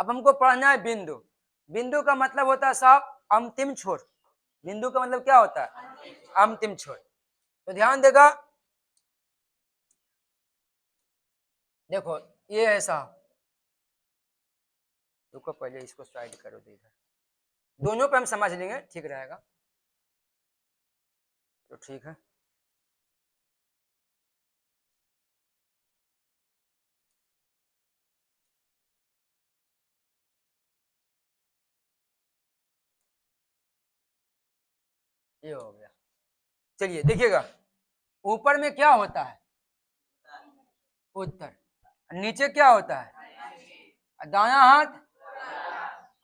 अब हमको पढ़ना है बिंदु। बिंदु का मतलब होता है साहब अंतिम छोर। बिंदु का मतलब क्या होता है? अंतिम छोर। तो ध्यान देगा, देखो ये है साहब, रुको पहले इसको साइड करो, इधर दोनों पे हम समझ लेंगे, ठीक रहेगा। तो ठीक है, ये हो गया। चलिए देखिएगा, ऊपर में क्या होता है? उत्तर। नीचे क्या होता है? दायां हाथ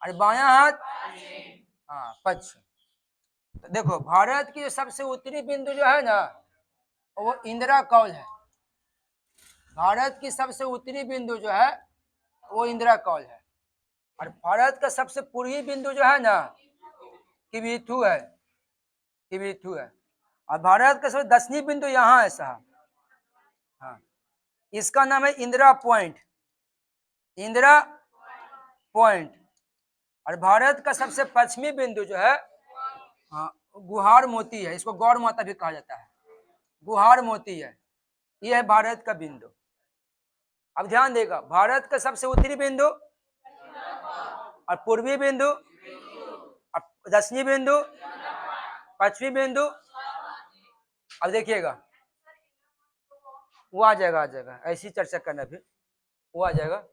और बायां हाथ, हाँ पश्चिम। तो देखो भारत की सबसे उत्तरी बिंदु जो है ना, वो इंदिरा कौल है। भारत की सबसे उत्तरी बिंदु जो है वो इंदिरा कौल है। और भारत का सबसे पूर्वी बिंदु जो है ना, किबिथु है, किबिथु है। और भारत का सबसे दक्षिणी बिंदु यहाँ है साहब, हाँ, इसका नाम है इंदिरा पॉइंट, इंदिरा पॉइंट। और भारत का सबसे पश्चिमी बिंदु जो है, हाँ, गुहार मोती है, इसको गौर माता भी कहा जाता है, गुहार मोती है, यह है भारत का बिंदु। अब ध्यान देगा, भारत का सबसे उत्तरी बिंदु और पूर्वी बिंदु और दक्षिणी बिंदु, पश्चिमी बिंदु। अब देखिएगा वो आ जाएगा, आ जाएगा, ऐसी चर्चा करना फिर वो आ जाएगा।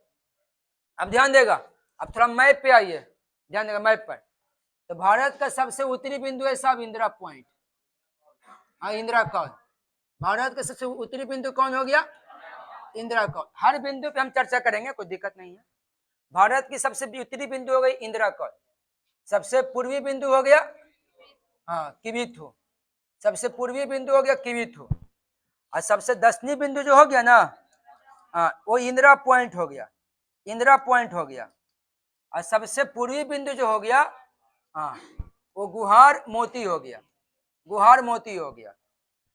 अब ध्यान देगा, अब थोड़ा मैप पे आइए, ध्यान देगा मैप पर। तो भारत का सबसे उत्तरी बिंदु है साहब इंदिरा पॉइंट, हाँ इंदिरा कौल। भारत का सबसे उत्तरी बिंदु कौन हो गया? इंदिरा कौल। हर बिंदु पे हम चर्चा करेंगे, कोई दिक्कत नहीं है। भारत की सबसे उत्तरी बिंदु हो गई इंदिरा कौल, सबसे पूर्वी बिंदु हो गया, हाँ किबिथु, सबसे पूर्वी बिंदु हो गया किबिथु। और सबसे दक्षिणी बिंदु जो हो गया ना, हाँ वो इंदिरा पॉइंट हो गया, इंदिरा पॉइंट हो गया। और सबसे पूर्वी बिंदु जो हो गया, हाँ वो गुहार मोती हो गया, गुहार मोती हो गया।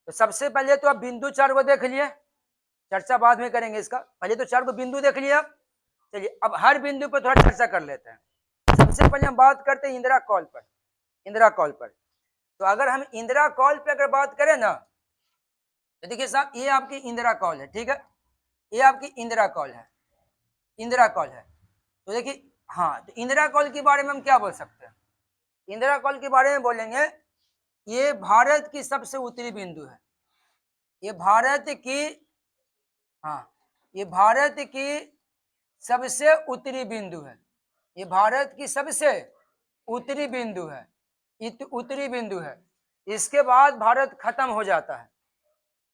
तो सबसे पहले तो आप बिंदु 4 को देख लिए, चर्चा बाद में करेंगे इसका, पहले तो 4 को बिंदु देख लिया। चलिए अब हर बिंदु पर थोड़ा चर्चा कर लेते हैं। सबसे पहले हम बात करते हैं इंदिरा कौल पर, इंदिरा कौल पर। तो अगर हम इंदिरा कौल पर अगर बात करें ना, तो देखिए साहब ये आपकी इंदिरा कौल है, ठीक है, ये आपकी इंदिरा कौल है, इंदिरा कौल है। तो देखिए, हाँ तो इंदिरा कौल के बारे में हम क्या बोल सकते हैं? इंदिरा कौल के बारे में बोलेंगे, ये भारत की सबसे उत्तरी बिंदु है, ये भारत की, हाँ ये भारत की सबसे उत्तरी बिंदु है, ये भारत की सबसे उत्तरी बिंदु है, उत्तरी बिंदु है। इसके बाद भारत खत्म हो जाता है,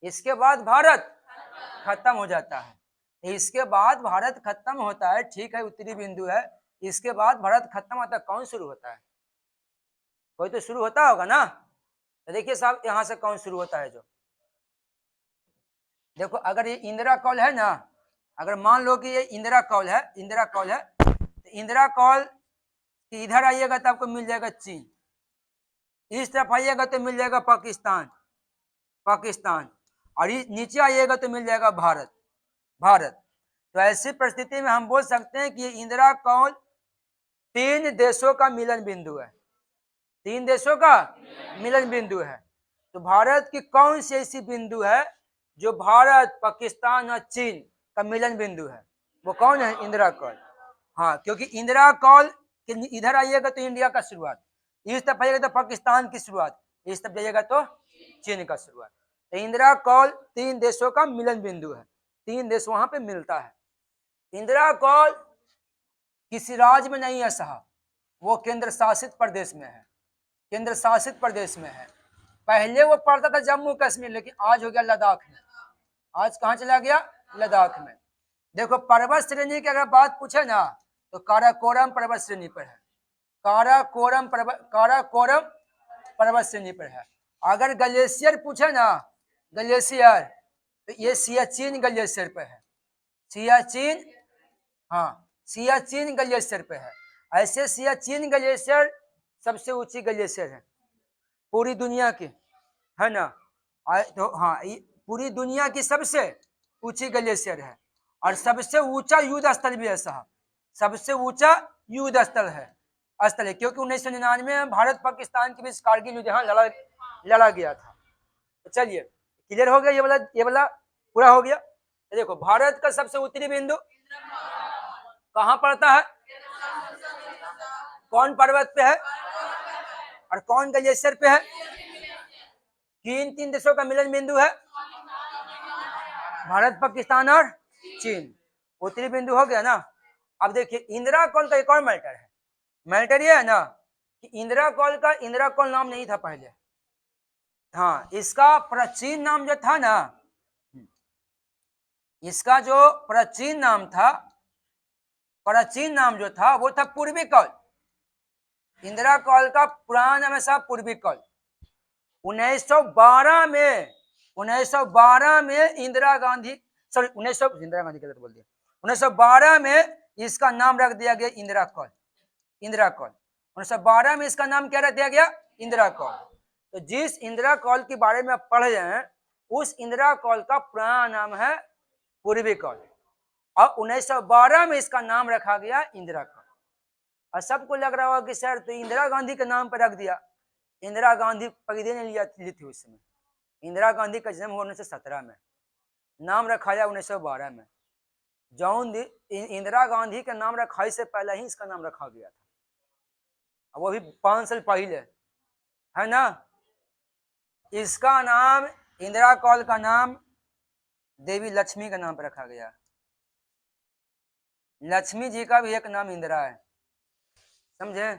इसके बाद भारत खत्म हो जाता है, इसके बाद भारत खत्म होता है, ठीक है उत्तरी बिंदु है, इसके बाद भारत खत्म होता है, कौन शुरू होता है? कोई तो शुरू होता होगा ना। तो देखिए साहब यहां से कौन शुरू होता है, जो देखो अगर ये इंदिरा कौल है ना, अगर मान लो कि ये इंदिरा कौल है, इंदिरा कौल है, तो इंदिरा कौल इधर आइएगा तो आपको मिल जाएगा चीन, इस तरफ आइएगा तो मिल जाएगा पाकिस्तान, पाकिस्तान, और नीचे आइएगा तो मिल जाएगा भारत, भारत। तो ऐसी परिस्थिति में हम बोल सकते हैं कि ये इंदिरा कौल 3 देशों का मिलन बिंदु है, 3 देशों का मिलन बिंदु है। तो भारत की कौन सी ऐसी बिंदु है जो भारत, पाकिस्तान और चीन का मिलन बिंदु है? वो कौन है? इंदिरा कौल। हाँ क्योंकि इंदिरा कौल इधर आइएगा तो इंडिया का शुरुआत, इस तरफ आइएगा तो पाकिस्तान की शुरुआत, इस तरफ जाइएगा तो चीन का शुरुआत। तो इंदिरा कौल 3 देशों का मिलन बिंदु है, 3 देश वहां पे मिलता है। इंदिरा कौल किसी राज्य में नहीं है साहब, वो केंद्र शासित प्रदेश में है, केंद्र शासित प्रदेश में है। पहले वो पड़ता था जम्मू कश्मीर, लेकिन आज हो गया लद्दाख में, आज कहाँ चला गया? लद्दाख में। देखो पर्वत श्रेणी की अगर बात पूछे ना, तो काराकोरम पर्वत श्रेणी पर है, काराकोरम पर्वत श्रेणी पर है। अगर ग्लेशियर पूछे ना, ग्लेशियर, तो ये सियाचिन ग्लेशियर पे है, सियाचिन, हाँ सियाचिन ग्लेशियर पे है। ऐसे सियाचिन ग्लेशियर सबसे ऊंची ग्लेशियर है पूरी दुनिया की, है ना। तो हाँ पूरी दुनिया की सबसे ऊंची ग्लेशियर है, और सबसे ऊंचा युद्ध स्थल भी है साहब, सबसे ऊंचा युद्ध स्थल है क्योंकि 1999 में भारत पाकिस्तान के बीच कारगिल युद्ध यहाँ लड़ा गया था। तो चलिए क्लियर हो गया, ये वाला पूरा हो गया। देखो भारत का सबसे उत्तरी बिंदु कहाँ पड़ता है, कौन पर्वत पे है और कौन ग्लेशियर पे है, किन देशों का मिलन बिंदु है, भारत पाकिस्तान और चीन। उत्तरी बिंदु हो गया ना। अब देखिए इंदिरा कॉल का एक और मैटर है, मैटर ये है ना कि इंदिरा कॉल नाम नहीं था पहले। हाँ, इसका प्राचीन नाम जो था ना, इसका जो प्राचीन नाम जो था वो था पूर्वी कॉल। इंदिरा कॉल का पुराना नाम है साहब पूर्वी कॉल। 1912 में इंदिरा गांधी, सॉरी 1912 में इसका नाम रख दिया गया इंदिरा कॉल। 1912 में इसका नाम क्या रख दिया गया, इंदिरा कॉल। तो जिस इंदिरा कॉल के बारे में आप पढ़ रहे हैं उस इंदिरा कॉल का पुराना नाम है पूर्वी कॉल और 1912 में इसका नाम रखा गया इंदिरा कॉल। और सबको लग रहा होगा कि सर तो इंदिरा गांधी के नाम पर रख दिया। इंदिरा गांधी पगड़ी ने ली थी उस समय। इंदिरा गांधी का जन्म हुआ 1917 में, नाम रखाया 1912 में। जौन इंदिरा गांधी के नाम रखाई से पहले ही इसका नाम रखा गया था, वो भी 5 साल पहले, है ना। इसका नाम, इंदिरा कॉल का नाम देवी लक्ष्मी के नाम पर रखा गया। लक्ष्मी जी का भी एक नाम इंदिरा है, समझे।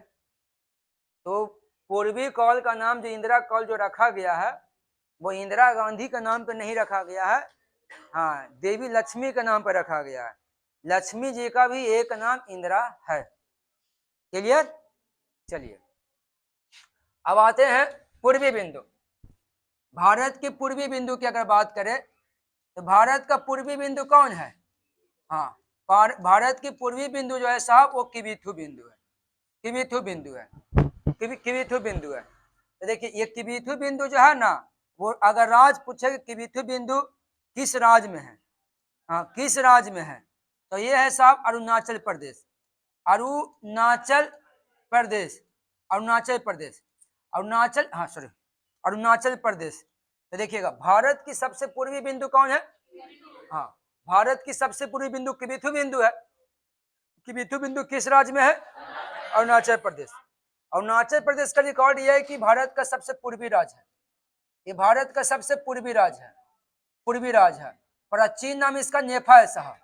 तो पूर्वी कॉल का नाम जो इंदिरा कॉल जो रखा गया है वो इंदिरा गांधी के नाम पर नहीं रखा गया है, हाँ देवी लक्ष्मी के नाम पर रखा गया है। लक्ष्मी जी का भी एक नाम इंदिरा है। क्लियर। चलिए अब आते हैं पूर्वी बिंदु। भारत के पूर्वी बिंदु की अगर बात करें तो भारत का पूर्वी बिंदु कौन है, हाँ भारत की पूर्वी बिंदु जो है साहब वो किबिथु बिंदु है। किबिथु बिंदु है। तो देखिए ये किबिथु बिंदु जो है ना, वो अगर राज्य पूछे किबिथु बिंदु किस राज्य में है, हाँ किस राज्य में है, तो ये है साहब अरुणाचल प्रदेश। अरुणाचल प्रदेश। तो देखिएगा भारत की सबसे पूर्वी बिंदु कौन है, हाँ भारत की सबसे पूर्वी बिंदु किबिथु बिंदु है। किबिथु बिंदु किस राज्य में है, अरुणाचल प्रदेश। अरुणाचल प्रदेश का रिकॉर्ड यह है कि भारत का सबसे पूर्वी राज्य है, ये भारत का सबसे पूर्वी राज्य है। प्राचीन नाम इसका नेफा है साहब।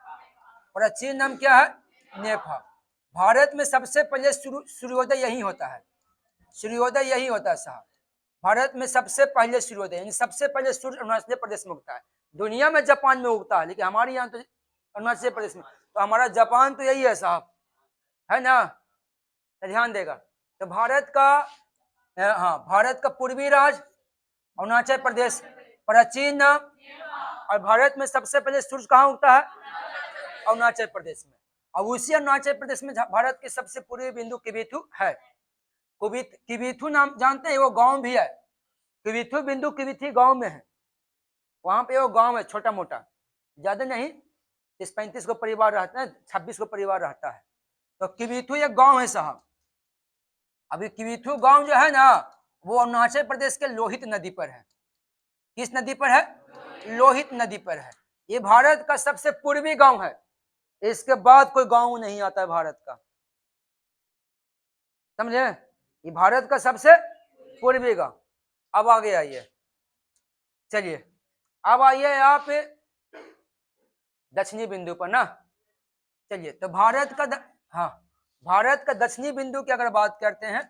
प्राचीन नाम क्या है, नेफा। भारत में सबसे पहले सूर्योदय यही होता है, साहब। भारत में सबसे पहले सूर्योदय यानी सबसे पहले सूर्य अरुणाचल प्रदेश में उगता है। दुनिया में जापान में उगता है लेकिन हमारे यहाँ तो अरुणाचल प्रदेश में, तो हमारा जापान तो यही है साहब, है ना। तो ध्यान देगा। तो भारत का पूर्वी राज्य अरुणाचल प्रदेश, प्राचीन नाम, और भारत में सबसे पहले सूर्य कहाँ उगता है, अरुणाचल प्रदेश में। और उसी अरुणाचल प्रदेश में भारत के सबसे पूर्वी बिंदु किबिथु है। किबिथु नाम जानते हैं, वो गांव भी है। किबिथु बिंदु किबिथु गांव में है, वहां पे वो गांव है छोटा मोटा, ज्यादा नहीं, 35 को परिवार रहता है, 26 को परिवार रहता है। तो किबिथु एक गांव है साहब। अभी किबिथु गांव जो है ना वो अरुणाचल प्रदेश के लोहित नदी पर है। किस नदी पर है, लोहित नदी पर है। ये भारत का सबसे पूर्वी गांव है, इसके बाद कोई गांव नहीं आता है भारत का, समझे। ये भारत का सबसे पूर्वी गांव। अब आगे आइए, चलिए अब आइए आप दक्षिणी बिंदु पर ना। चलिए तो भारत का दक्षिणी बिंदु की अगर बात करते हैं,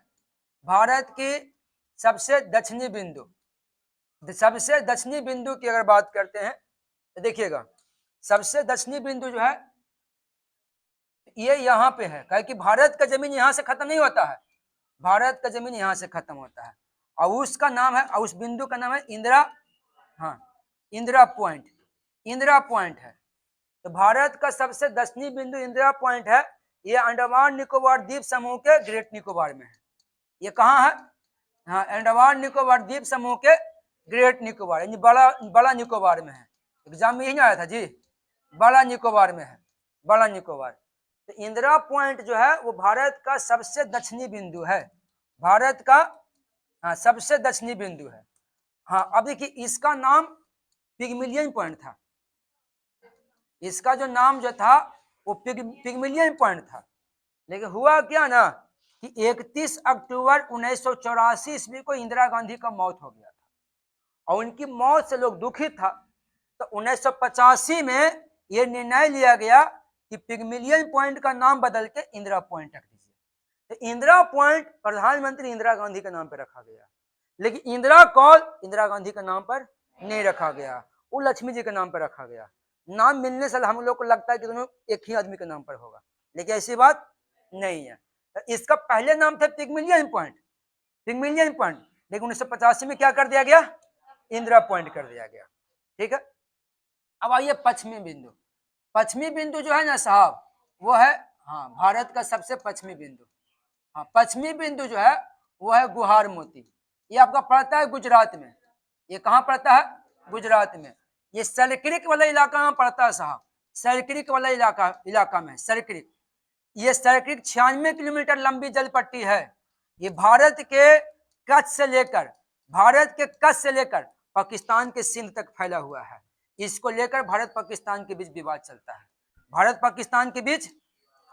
भारत की सबसे दक्षिणी बिंदु की अगर बात करते हैं तो देखिएगा सबसे दक्षिणी बिंदु जो है ये यहाँ पे है, क्योंकि कि भारत का जमीन यहाँ से खत्म नहीं होता है, भारत का जमीन यहाँ से खत्म होता है। और उसका नाम है, उस बिंदु का नाम है इंदिरा पॉइंट है। तो भारत का सबसे दक्षिणी बिंदु इंदिरा पॉइंट है। ये अंडमान निकोबार द्वीप समूह के ग्रेट निकोबार में है। ये कहाँ है, हाँ अंडमान निकोबार द्वीप समूह के ग्रेट निकोबार यानी बड़ा निकोबार में है। एग्जाम में यही आया था जी, बड़ा निकोबार में है, बड़ा निकोबार। तो इंदिरा पॉइंट जो है वो भारत का सबसे दक्षिणी बिंदु है, भारत का हाँ सबसे दक्षिणी बिंदु है। हाँ अब देखिए इसका नाम पिगमिलियन पॉइंट था, इसका जो नाम जो था वो पिगमिलियन पॉइंट था। लेकिन हुआ क्या ना कि 31 अक्टूबर 1984 ईस्वी को इंदिरा गांधी का मौत हो गया था और उनकी मौत से लोग दुखित था। तो 1985 में यह निर्णय लिया गया कि पिगमिलियन पॉइंट का नाम बदल के इंदिरा पॉइंट रख दीजिए। तो इंदिरा पॉइंट प्रधानमंत्री इंदिरा गांधी के नाम पर रखा गया, लेकिन इंदिरा कॉल इंदिरा गांधी के नाम पर नहीं रखा गया, वो लक्ष्मी जी के नाम पर रखा गया। नाम मिलने से हम लोग को लगता है कि दोनों एक ही आदमी के नाम पर होगा, लेकिन ऐसी बात नहीं है। तो इसका पहले नाम था पिगमिलियन पॉइंट, पिगमिलियन पॉइंट, लेकिन 1985 में क्या कर दिया गया, इंदिरा पॉइंट कर दिया गया। ठीक है, अब आइए पश्चिमी बिंदु। पश्चिमी बिंदु जो है ना साहब वो है हाँ भारत का सबसे पश्चिमी बिंदु। हाँ पश्चिमी बिंदु जो है वो है गुहार मोती, ये आपका पड़ता है गुजरात में। ये कहाँ पड़ता है, गुजरात में। ये सरक्रिक वाला इलाका में पड़ता है साहब, सरक्रिक वाला इलाका में सरक्रिक। ये सरक्रिक 96 किलोमीटर लंबी जल पट्टी है। ये भारत के कच्छ से लेकर पाकिस्तान के सिंध तक फैला हुआ है। इसको लेकर भारत पाकिस्तान के बीच विवाद चलता है, भारत पाकिस्तान के बीच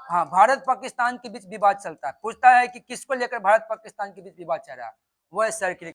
हाँ भारत पाकिस्तान के बीच विवाद चलता है। पूछता है कि किसको लेकर भारत पाकिस्तान के बीच विवाद चल रहा है, वो है सर्किल